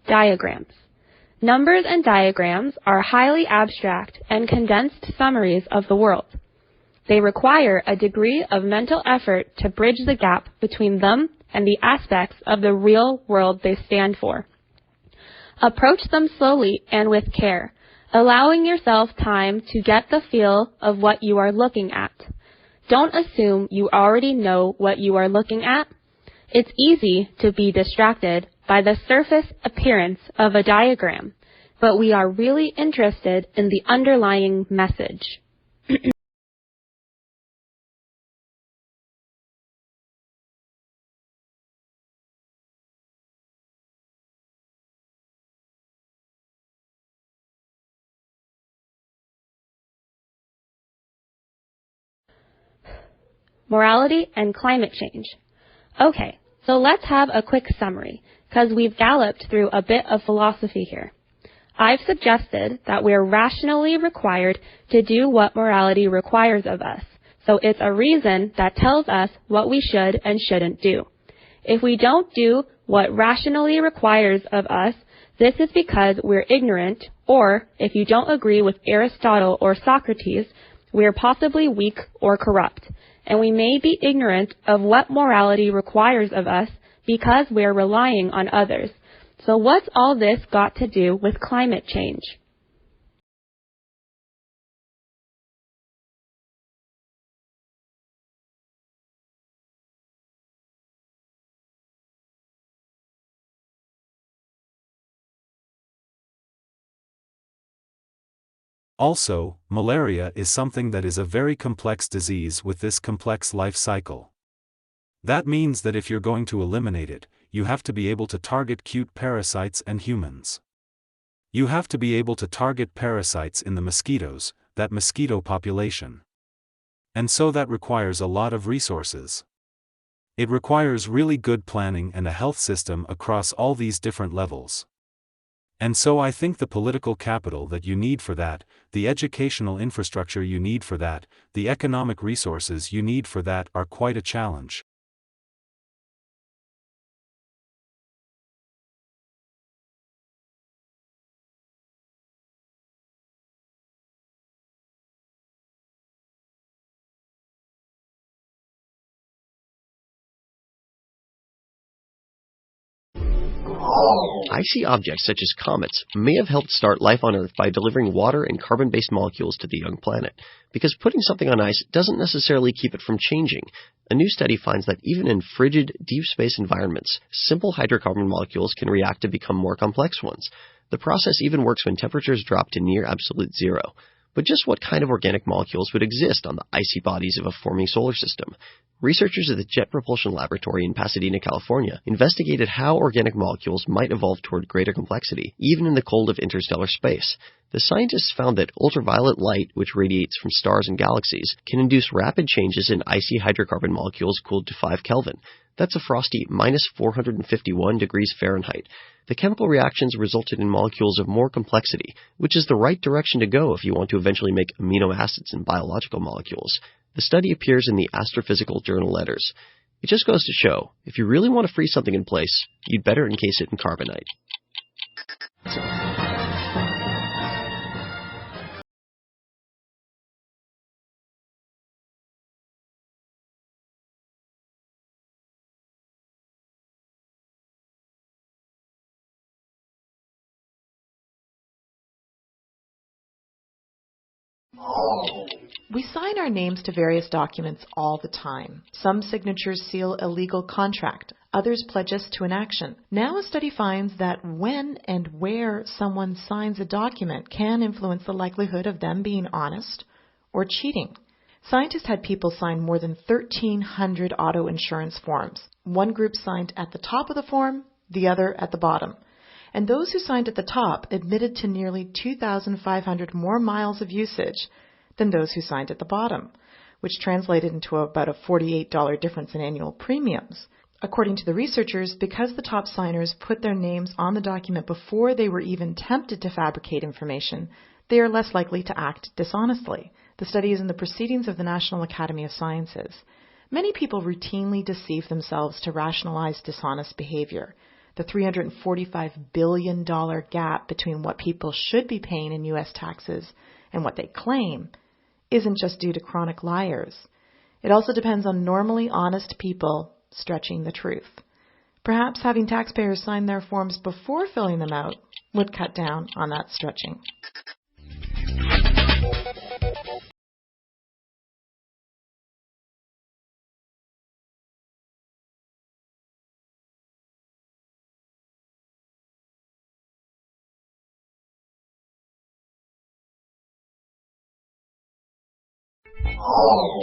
Diagrams. Numbers and diagrams are highly abstract and condensed summaries of the world. They require a degree of mental effort to bridge the gap between them and the aspects of the real world they stand for. Approach them slowly and with care, allowing yourself time to get the feel of what you are looking at. Don't assume you already know what you are looking at. It's easy to be distracted by the surface appearance of a diagram, but we are really interested in the underlying message. Morality and climate change. Okay, so let's have a quick summary, because we've galloped through a bit of philosophy here. I've suggested that we're rationally required to do what morality requires of us, so it's a reason that tells us what we should and shouldn't do. If we don't do what rationally requires of us, this is because we're ignorant, or, if you don't agree with Aristotle or Socrates, we're possibly weak or corrupt. And we may be ignorant of what morality requires of us because we're relying on others. So what's all this got to do with climate change? Also, malaria is something that is a very complex disease with this complex life cycle. That means that if you're going to eliminate it, you have to be able to target cute parasites and humans. You have to be able to target parasites in the mosquitoes, that mosquito population. And so that requires a lot of resources. It requires really good planning and a health system across all these different levels. And so I think the political capital that you need for that, the educational infrastructure you need for that, the economic resources you need for that are quite a challenge. Icy objects such as comets may have helped start life on Earth by delivering water and carbon-based molecules to the young planet, because putting something on ice doesn't necessarily keep it from changing. A new study finds that even in frigid, deep space environments, simple hydrocarbon molecules can react to become more complex ones. The process even works when temperatures drop to near absolute zero. But just what kind of organic molecules would exist on the icy bodies of a forming solar system? Researchers at the Jet Propulsion Laboratory in Pasadena, California, investigated how organic molecules might evolve toward greater complexity, even in the cold of interstellar space. The scientists found that ultraviolet light, which radiates from stars and galaxies, can induce rapid changes in icy hydrocarbon molecules cooled to 5 Kelvin. That's a frosty minus 451 degrees Fahrenheit. The chemical reactions resulted in molecules of more complexity, which is the right direction to go if you want to eventually make amino acids and biological molecules. The study appears in the Astrophysical Journal Letters. It just goes to show, if you really want to freeze something in place, you'd better encase it in carbonite. We sign our names to various documents all the time. Some signatures seal a legal contract. Others pledge us to an action. Now a study finds that when and where someone signs a document can influence the likelihood of them being honest or cheating. Scientists had people sign more than 1,300 auto insurance forms. One group signed at the top of the form, the other at the bottom. And those who signed at the top admitted to nearly 2,500 more miles of usage than those who signed at the bottom, which translated into about a $48 difference in annual premiums. According to the researchers, because the top signers put their names on the document before they were even tempted to fabricate information, they are less likely to act dishonestly. The study is in the Proceedings of the National Academy of Sciences. Many people routinely deceive themselves to rationalize dishonest behavior. The $345 billion gap between what people should be paying in U.S. taxes and what they claim isn't just due to chronic liars. It also depends on normally honest people stretching the truth. Perhaps having taxpayers sign their forms before filling them out would cut down on that stretching.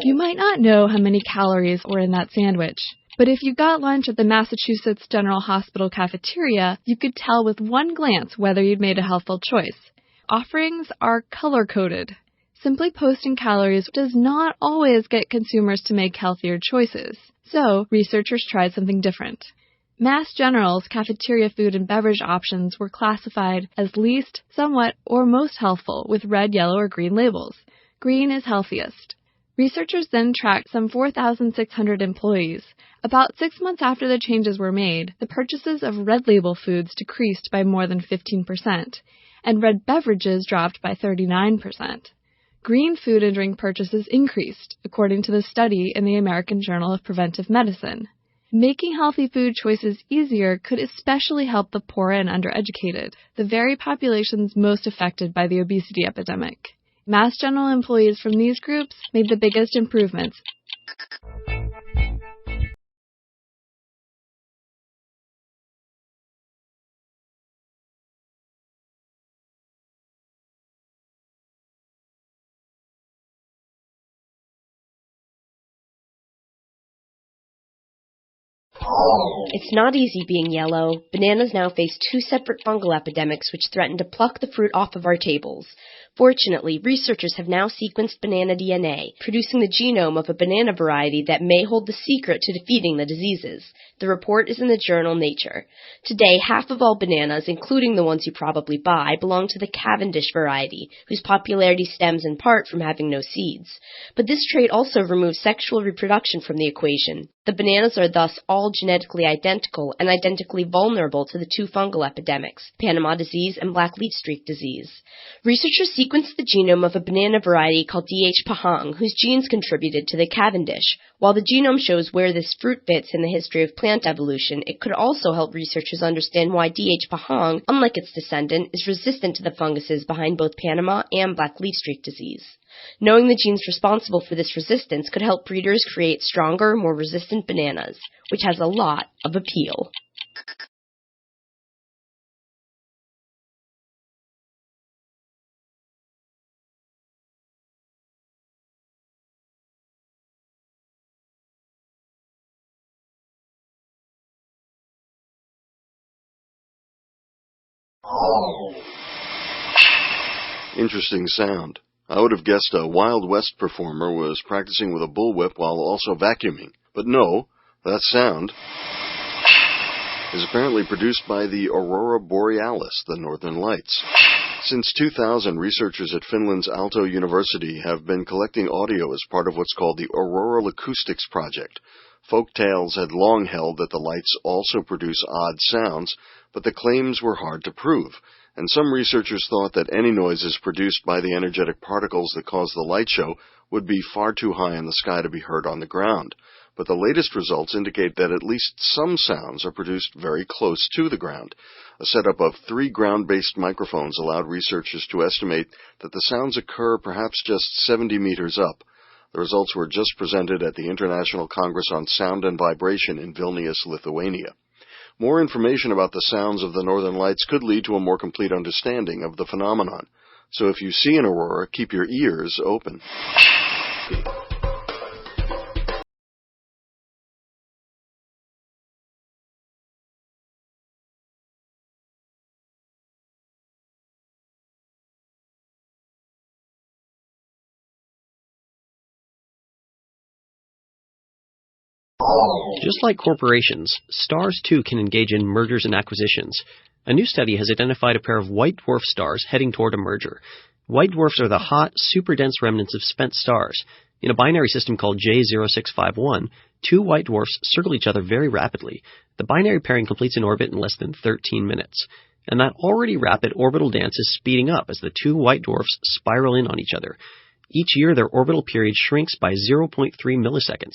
You might not know how many calories were in that sandwich, but if you got lunch at the Massachusetts General Hospital cafeteria, you could tell with one glance whether you'd made a healthful choice. Offerings are color-coded. Simply posting calories does not always get consumers to make healthier choices. So, researchers tried something different. Mass General's cafeteria food and beverage options were classified as least, somewhat, or most healthful with red, yellow, or green labels. Green is healthiest. Researchers then tracked some 4,600 employees. About 6 months after the changes were made, the purchases of red label foods decreased by more than 15%, and red beverages dropped by 39%. Green food and drink purchases increased, according to the study in the American Journal of Preventive Medicine. Making healthy food choices easier could especially help the poor and undereducated, the very populations most affected by the obesity epidemic. Mass General employees from these groups made the biggest improvements. It's not easy being yellow. Bananas now face 2 separate fungal epidemics which threaten to pluck the fruit off of our tables. Fortunately, researchers have now sequenced banana DNA, producing the genome of a banana variety that may hold the secret to defeating the diseases. The report is in the journal Nature. Today, half of all bananas, including the ones you probably buy, belong to the Cavendish variety, whose popularity stems in part from having no seeds. But this trait also removes sexual reproduction from the equation. The bananas are thus all genetically identical and identically vulnerable to the 2 fungal epidemics, Panama disease and black leaf streak disease. Researchers sequenced the genome of a banana variety called D.H. pahang, whose genes contributed to the Cavendish. While the genome shows where this fruit fits in the history of plant evolution, it could also help researchers understand why D.H. pahang, unlike its descendant, is resistant to the funguses behind both Panama and black leaf streak disease. Knowing the genes responsible for this resistance could help breeders create stronger, more resistant bananas, which has a lot of appeal. Interesting sound. I would have guessed a Wild West performer was practicing with a bullwhip while also vacuuming. But no, that sound is apparently produced by the Aurora Borealis, the Northern Lights. Since 2000, researchers at Finland's Aalto University have been collecting audio as part of what's called the Auroral Acoustics Project. Folk tales had long held that the lights also produce odd sounds, but the claims were hard to prove. And some researchers thought that any noises produced by the energetic particles that cause the light show would be far too high in the sky to be heard on the ground. But the latest results indicate that at least some sounds are produced very close to the ground. A setup of 3 ground-based microphones allowed researchers to estimate that the sounds occur perhaps just 70 meters up. The results were just presented at the International Congress on Sound and Vibration in Vilnius, Lithuania. More information about the sounds of the Northern Lights could lead to a more complete understanding of the phenomenon. So if you see an aurora, keep your ears open. Just like corporations, stars too can engage in mergers and acquisitions. A new study has identified a pair of white dwarf stars heading toward a merger. White dwarfs are the hot, super-dense remnants of spent stars. In a binary system called J0651, Two white dwarfs circle each other very rapidly. The binary pairing completes an orbit in less than 13 minutes. And that already rapid orbital dance is speeding up as the two white dwarfs spiral in on each other. Each year, their orbital period shrinks by 0.3 milliseconds.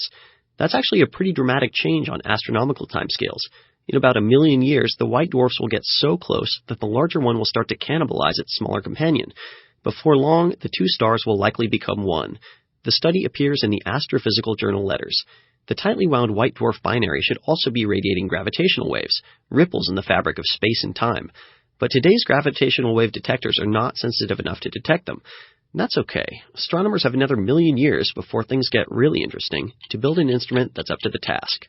That's actually a pretty dramatic change on astronomical timescales. In about 1 million years, the white dwarfs will get so close that the larger one will start to cannibalize its smaller companion. Before long, the two stars will likely become one. The study appears in the Astrophysical Journal Letters. The tightly wound white dwarf binary should also be radiating gravitational waves, ripples in the fabric of space and time. But today's gravitational wave detectors are not sensitive enough to detect them. And that's okay. Astronomers have another 1 million years before things get really interesting to build an instrument that's up to the task.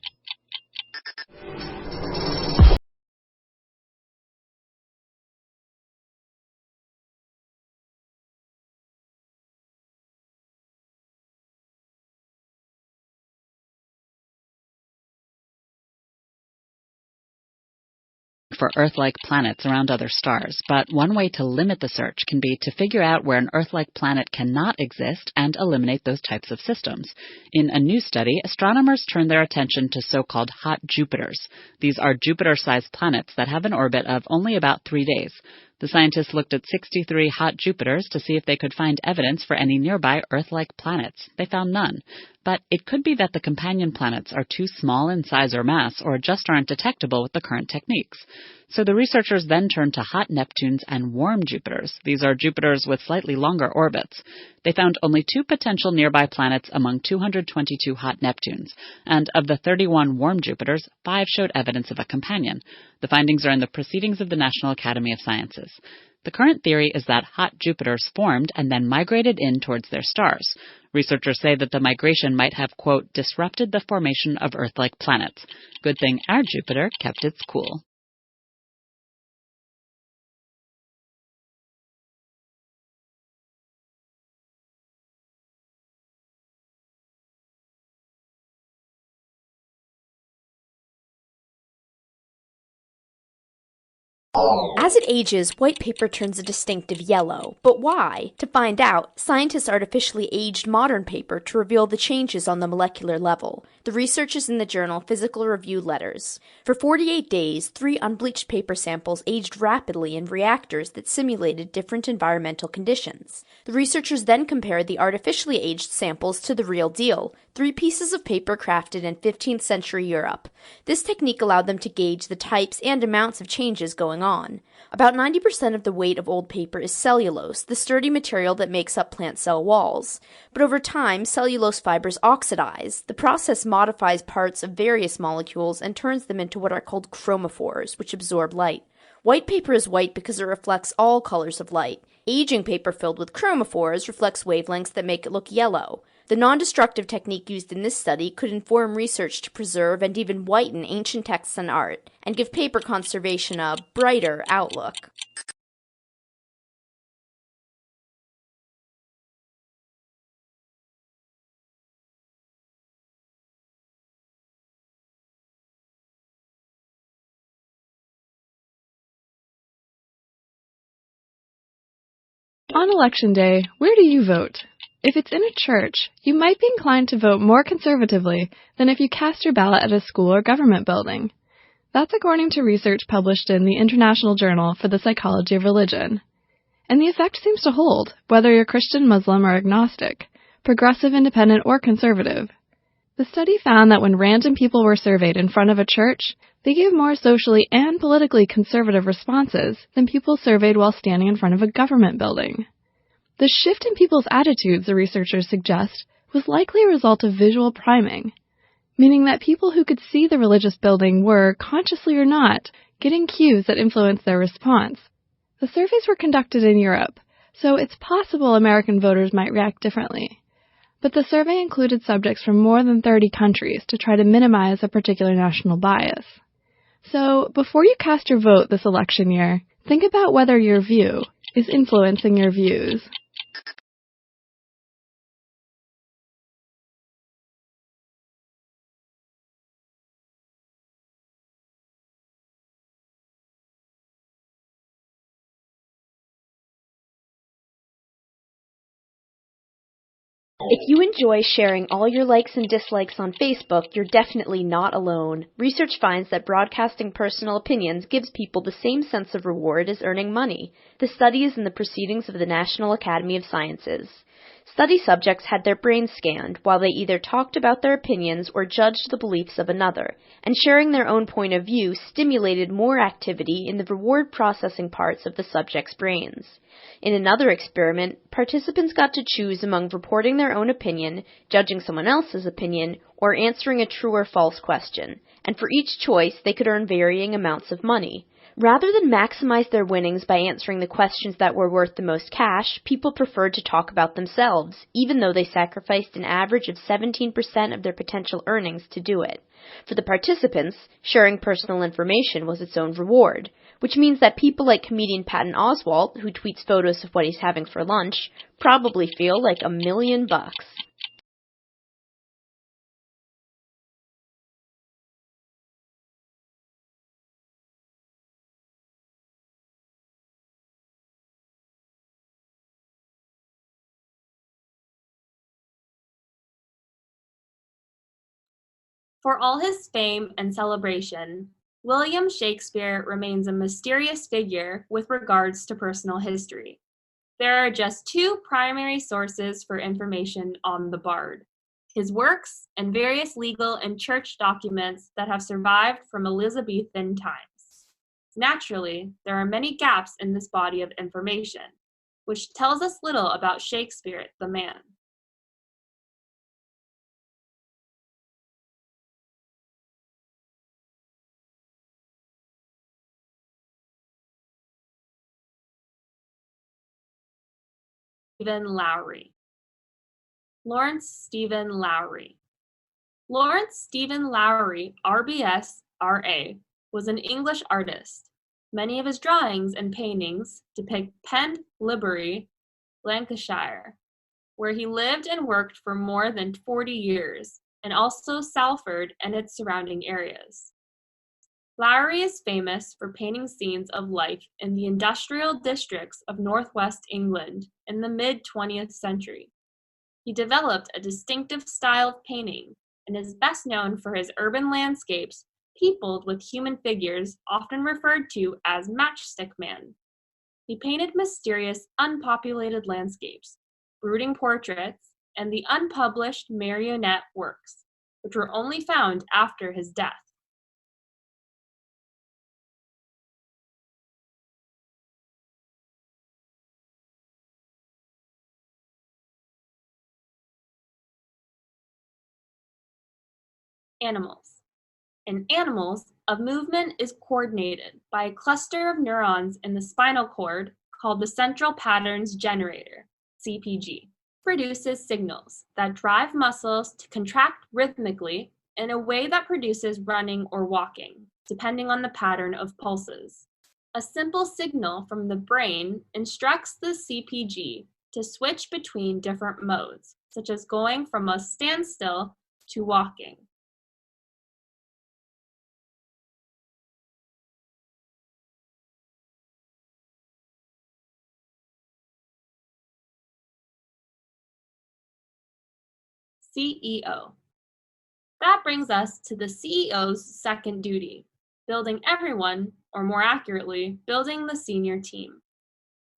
For Earth-like planets around other stars, but one way to limit the search can be to figure out where an Earth-like planet cannot exist and eliminate those types of systems. In a new study, astronomers turned their attention to so-called hot Jupiters. These are Jupiter-sized planets that have an orbit of only about 3 days. The scientists looked at 63 hot Jupiters to see if they could find evidence for any nearby Earth-like planets. They found none. But it could be that the companion planets are too small in size or mass, or just aren't detectable with the current techniques. So the researchers then turned to hot Neptunes and warm Jupiters. These are Jupiters with slightly longer orbits. They found only 2 potential nearby planets among 222 hot Neptunes. And of the 31 warm Jupiters, 5 showed evidence of a companion. The findings are in the Proceedings of the National Academy of Sciences. The current theory is that hot Jupiters formed and then migrated in towards their stars. Researchers say that the migration might have, quote, disrupted the formation of Earth-like planets. Good thing our Jupiter kept its cool. As it ages, white paper turns a distinctive yellow. But why? To find out, scientists artificially aged modern paper to reveal the changes on the molecular level. The research is in the journal Physical Review Letters. For 48 days, 3 unbleached paper samples aged rapidly in reactors that simulated different environmental conditions. The researchers then compared the artificially aged samples to the real deal, 3 pieces of paper crafted in 15th century Europe. This technique allowed them to gauge the types and amounts of changes going on. About 90% of the weight of old paper is cellulose, the sturdy material that makes up plant cell walls. But over time, cellulose fibers oxidize. The process modifies parts of various molecules and turns them into what are called chromophores, which absorb light. White paper is white because it reflects all colors of light. Aging paper filled with chromophores reflects wavelengths that make it look yellow. The non-destructive technique used in this study could inform research to preserve and even whiten ancient texts and art, and give paper conservation a brighter outlook. On Election Day, where do you vote? If it's in a church, you might be inclined to vote more conservatively than if you cast your ballot at a school or government building. That's according to research published in the International Journal for the Psychology of Religion. And the effect seems to hold, whether you're Christian, Muslim, or agnostic, progressive, independent, or conservative. The study found that when random people were surveyed in front of a church, they gave more socially and politically conservative responses than people surveyed while standing in front of a government building. The shift in people's attitudes, the researchers suggest, was likely a result of visual priming, meaning that people who could see the religious building were, consciously or not, getting cues that influenced their response. The surveys were conducted in Europe, so it's possible American voters might react differently. But the survey included subjects from more than 30 countries to try to minimize a particular national bias. So, before you cast your vote this election year, think about whether your view is influencing your views. If you enjoy sharing all your likes and dislikes on Facebook, you're definitely not alone. Research finds that broadcasting personal opinions gives people the same sense of reward as earning money. The study is in the Proceedings of the National Academy of Sciences. Study subjects had their brains scanned while they either talked about their opinions or judged the beliefs of another, and sharing their own point of view stimulated more activity in the reward processing parts of the subjects' brains. In another experiment, participants got to choose among reporting their own opinion, judging someone else's opinion, or answering a true or false question, and for each choice they could earn varying amounts of money. Rather than maximize their winnings by answering the questions that were worth the most cash, people preferred to talk about themselves, even though they sacrificed an average of 17% of their potential earnings to do it. For the participants, sharing personal information was its own reward, which means that people like comedian Patton Oswalt, who tweets photos of what he's having for lunch, probably feel like $1,000,000. For all his fame and celebration, William Shakespeare remains a mysterious figure with regards to personal history. There are just two primary sources for information on the bard: his works and various legal and church documents that have survived from Elizabethan times. Naturally, there are many gaps in this body of information, which tells us little about Shakespeare the man. Stephen Lowry. Lawrence Stephen Lowry. Lawrence Stephen Lowry, RBS, RA, was an English artist. Many of his drawings and paintings depict Penn-Libury, Lancashire, where he lived and worked for more than 40 years, and also Salford and its surrounding areas. Lowry is famous for painting scenes of life in the industrial districts of northwest England in the mid-20th century. He developed a distinctive style of painting and is best known for his urban landscapes peopled with human figures often referred to as matchstick man. He painted mysterious, unpopulated landscapes, brooding portraits, and the unpublished marionette works, which were only found after his death. Animals. In animals, a movement is coordinated by a cluster of neurons in the spinal cord called the central patterns generator, CPG. Produces signals that drive muscles to contract rhythmically in a way that produces running or walking, depending on the pattern of pulses. A simple signal from the brain instructs the CPG to switch between different modes, such as going from a standstill to walking. CEO. That brings us to the CEO's second duty, building everyone, or more accurately, building the senior team.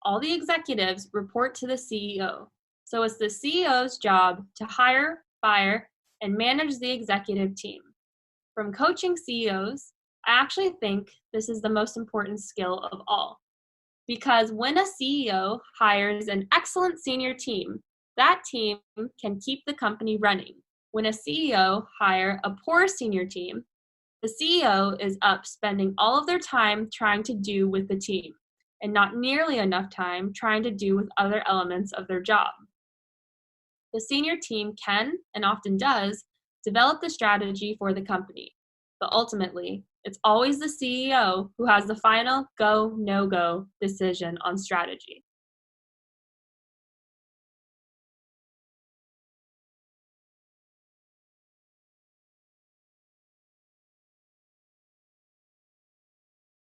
All the executives report to the CEO, so it's the CEO's job to hire, fire, and manage the executive team. From coaching CEOs, I actually think this is the most important skill of all. Because when a CEO hires an excellent senior team, that team can keep the company running. When a CEO hires a poor senior team, the CEO is up spending all of their time trying to do with the team, and not nearly enough time trying to do with other elements of their job. The senior team can, and often does, develop the strategy for the company, but ultimately, it's always the CEO who has the final go, no-go decision on strategy.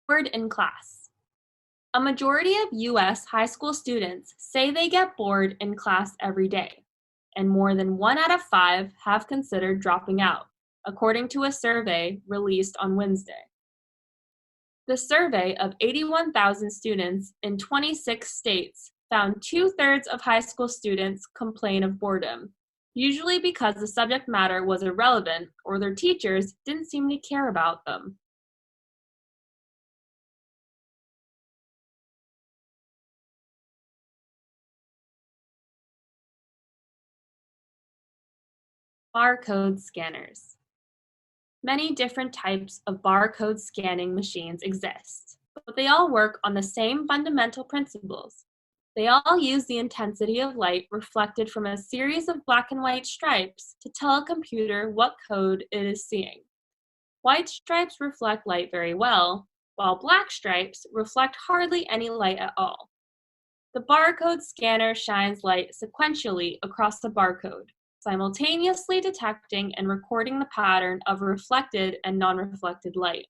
Bored in class. A majority of U.S. high school students say they get bored in class every day, and more than 1 out of 5 have considered dropping out, according to a survey released on Wednesday. The survey of 81,000 students in 26 states found 2/3 of high school students complain of boredom, usually because the subject matter was irrelevant or their teachers didn't seem to care about them. Barcode scanners. Many different types of barcode scanning machines exist, but they all work on the same fundamental principles. They all use the intensity of light reflected from a series of black and white stripes to tell a computer what code it is seeing. White stripes reflect light very well, while black stripes reflect hardly any light at all. The barcode scanner shines light sequentially across the barcode, simultaneously detecting and recording the pattern of reflected and non-reflected light.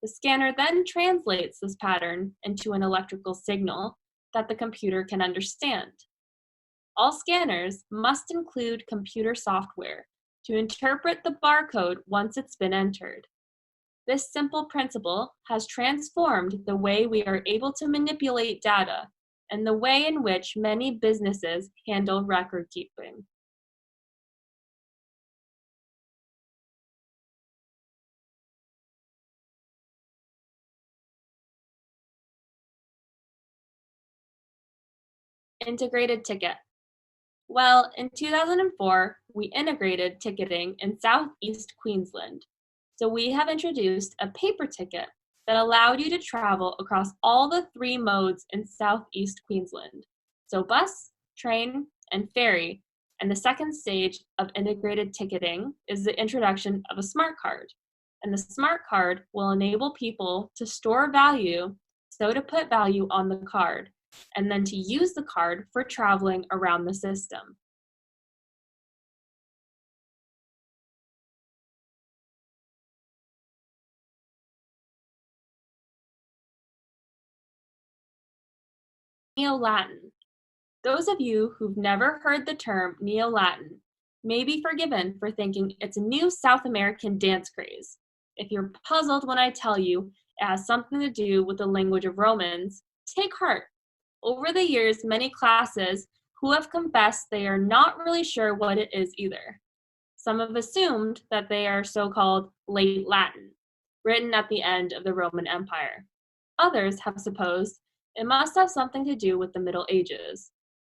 The scanner then translates this pattern into an electrical signal that the computer can understand. All scanners must include computer software to interpret the barcode once it's been entered. This simple principle has transformed the way we are able to manipulate data and the way in which many businesses handle record keeping. Integrated ticket. Well, in 2004, we integrated ticketing in Southeast Queensland. So we have introduced a paper ticket that allowed you to travel across all the 3 modes in Southeast Queensland. So bus, train, and ferry. And the second stage of integrated ticketing is the introduction of a smart card. And the smart card will enable people to store value, so to put value on the card, and then to use the card for traveling around the system. Neo-Latin. Those of you who've never heard the term Neo-Latin may be forgiven for thinking it's a new South American dance craze. If you're puzzled when I tell you it has something to do with the language of Romans, take heart. Over the years, many classes who have confessed they are not really sure what it is either. Some have assumed that they are so-called late Latin, written at the end of the Roman Empire. Others have supposed it must have something to do with the Middle Ages.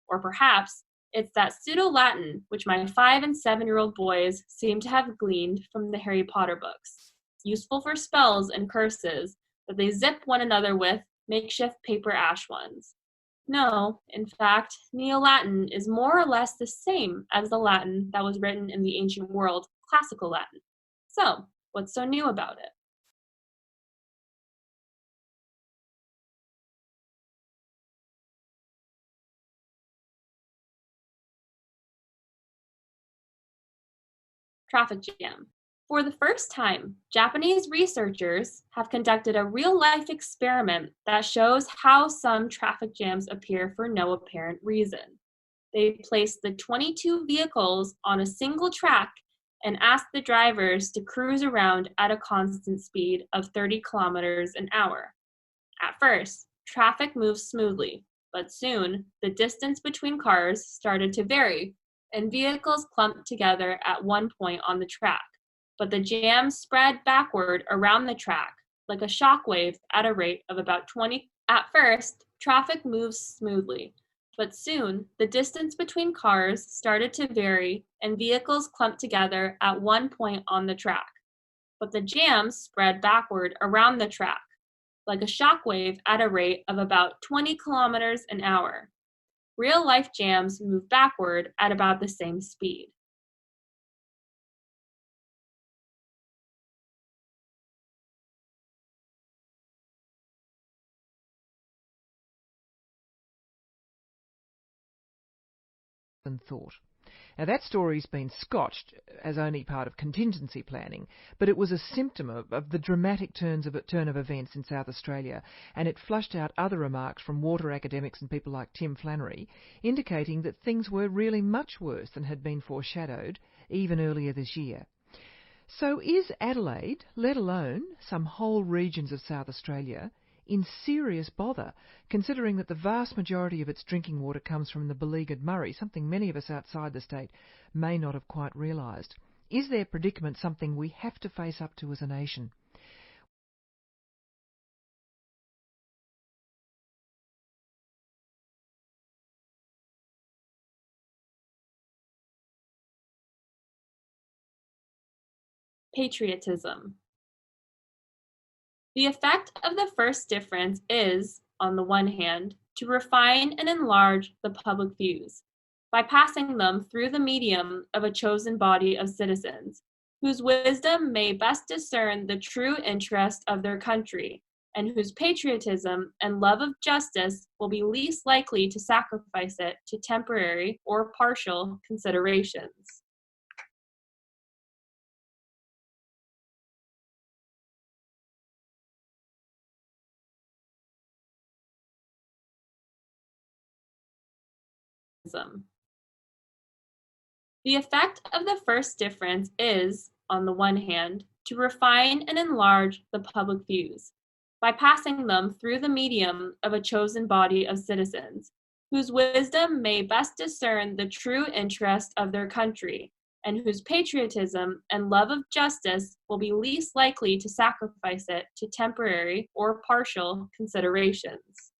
Or perhaps it's that pseudo-Latin which my 5- and 7-year-old boys seem to have gleaned from the Harry Potter books, useful for spells and curses that they zip one another with makeshift paper ash ones. No, in fact, Neo-Latin is more or less the same as the Latin that was written in the ancient world, classical Latin. So, what's so new about it? Traffic jam. For the first time, Japanese researchers have conducted a real-life experiment that shows how some traffic jams appear for no apparent reason. They placed the 22 vehicles on a single track and asked the drivers to cruise around at a constant speed of 30 kilometers an hour. At first, traffic moved smoothly, but soon the distance between cars started to vary and vehicles clumped together at one point on the track. But the jam spread backward around the track like a shock wave at a rate of about 20. At first, traffic moves smoothly, but soon the distance between cars started to vary and vehicles clumped together at one point on the track. But the jam spread backward around the track like a shock wave at a rate of about 20 kilometers an hour. Real-life jams move backward at about the same speed. than thought. Now, that story's been scotched as only part of contingency planning, but it was a symptom of the dramatic turn of events in South Australia, and it flushed out other remarks from water academics and people like Tim Flannery, indicating that things were really much worse than had been foreshadowed even earlier this year. So is Adelaide, let alone some whole regions of South Australia, in serious bother, considering that the vast majority of its drinking water comes from the beleaguered Murray, something many of us outside the state may not have quite realised? Is their predicament something we have to face up to as a nation? Patriotism. The effect of the first difference is, on the one hand, to refine and enlarge the public views by passing them through the medium of a chosen body of citizens, whose wisdom may best discern the true interest of their country, and whose patriotism and love of justice will be least likely to sacrifice it to temporary or partial considerations. The effect of the first difference is, on the one hand, to refine and enlarge the public views by passing them through the medium of a chosen body of citizens, whose wisdom may best discern the true interest of their country, and whose patriotism and love of justice will be least likely to sacrifice it to temporary or partial considerations.